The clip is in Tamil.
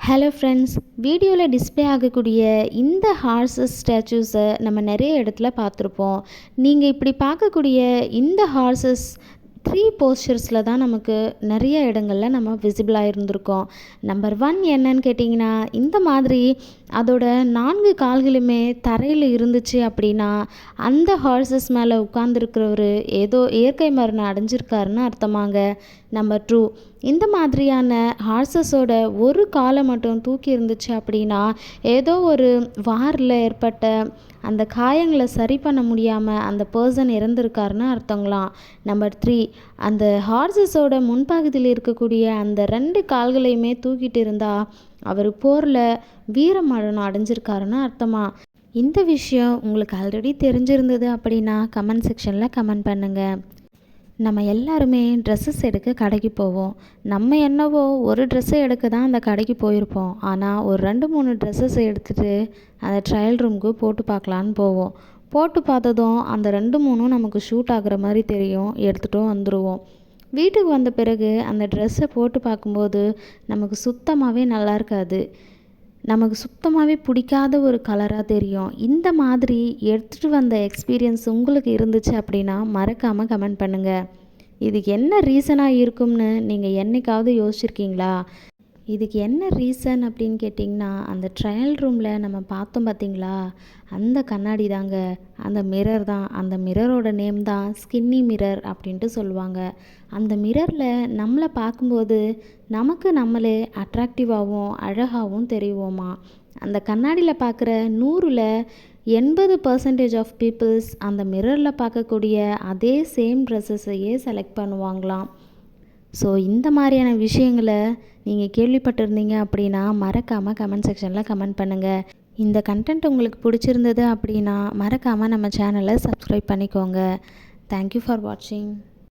ஹலோ ஃப்ரெண்ட்ஸ், வீடியோவில் டிஸ்ப்ளே ஆகக்கூடிய இந்த ஹார்ஸஸ் ஸ்டாச்சூஸை நம்ம நிறைய இடத்துல பார்த்துருப்போம். நீங்கள் இப்படி பார்க்கக்கூடிய இந்த ஹார்ஸஸ் 3 போஸ்டர்ஸில் தான் நமக்கு நிறைய இடங்களில் நம்ம விசிபிளாக இருந்திருக்கோம். நம்பர் 1 என்னன்னு கேட்டிங்கன்னா, இந்த மாதிரி அதோட 4 கால்களுமே தரையில் இருந்துச்சு அப்படின்னா, அந்த ஹார்ஸஸ் மேலே உட்கார்ந்துருக்கிறவர் ஏதோ இயற்கை மரணம் அடைஞ்சிருக்காருன்னு அர்த்தமாங்க. நம்பர் 2, இந்த மாதிரியான ஹார்ஸஸோட ஒரு காலை மட்டும் தூக்கி இருந்துச்சு அப்படின்னா, ஏதோ ஒரு வாரில் ஏற்பட்ட அந்த காயங்களை சரி பண்ண முடியாமல் அந்த பர்சன் இறந்துருக்காருன்னு அர்த்தங்களாம். நம்பர் 3, அந்த ஹார்ஸஸோட முன்பகுதியில் இருக்கக்கூடிய அந்த 2 கால்களையுமே தூக்கிட்டு இருந்தால் அவர் போரில் வீரமரணம் அடைஞ்சிருக்காருன்னு அர்த்தமா. இந்த விஷயம் உங்களுக்கு ஆல்ரெடி தெரிஞ்சிருந்தது அப்படின்னா கமெண்ட் செக்ஷனில் கமெண்ட் பண்ணுங்கள். நம்ம எல்லாருமே ட்ரெஸ்ஸஸ் எடுக்க கடைக்கு போவோம். நம்ம என்னவோ ஒரு ட்ரெஸ்ஸை எடுக்க தான் அந்த கடைக்கு போயிருப்போம். ஆனால் ஒரு 2-3 ட்ரெஸ்ஸஸ் எடுத்துகிட்டு அந்த ட்ரையல் ரூமுக்கு போட்டு பார்க்கலான்னு போவோம். போட்டு பார்த்ததும் அந்த 2-3 நமக்கு ஷூட் ஆகுற மாதிரி தெரியும், எடுத்துகிட்டும் வந்துடுவோம். வீட்டுக்கு வந்த பிறகு அந்த ட்ரெஸ்ஸை போட்டு பார்க்கும்போது நமக்கு சுத்தமாகவே நல்லா இருக்காது. நமக்கு சுத்தமாகவே பிடிக்காத ஒரு கலராக தெரியும். இந்த மாதிரி எடுத்துகிட்டு வந்த எக்ஸ்பீரியன்ஸ் உங்களுக்கு இருந்துச்சு அப்படின்னா மறக்காமல் கமெண்ட் பண்ணுங்கள். இதுக்கு என்ன ரீசனாக இருக்கும்னு நீங்கள் என்னைக்காவது யோசிச்சிருக்கீங்களா? இதுக்கு என்ன ரீசன் அப்படின்னு கேட்டிங்கன்னா, அந்த ட்ரையல் ரூமில் நம்ம பார்த்தோம் பார்த்தீங்களா, அந்த கண்ணாடி தாங்க, அந்த மிரர் தான். அந்த மிரரோட நேம் தான் ஸ்கின்னி மிரர் அப்படின்ட்டு சொல்லுவாங்க. அந்த மிரரில் நம்மளை பார்க்கும்போது நமக்கு நம்மளே அட்ராக்டிவாகவும் அழகாகவும் தெரியுவோமா. அந்த கண்ணாடியில் பார்க்குற 100ல் 80% ஆஃப் பீப்புள்ஸ் அந்த மிரரில் பார்க்கக்கூடிய அதே சேம் ட்ரெஸ்ஸஸையே செலக்ட் பண்ணுவாங்களாம். ஸோ இந்த மாதிரியான விஷயங்களை நீங்கள் கேள்விப்பட்டிருந்தீங்க அப்படின்னா மறக்காமல் கமெண்ட் செக்ஷனில் கமெண்ட் பண்ணுங்கள். இந்த கண்டென்ட் உங்களுக்கு பிடிச்சிருந்தது அப்படின்னா மறக்காமல் நம்ம சேனலை சப்ஸ்கிரைப் பண்ணிக்கோங்க. தேங்க்யூ ஃபார் வாட்சிங்.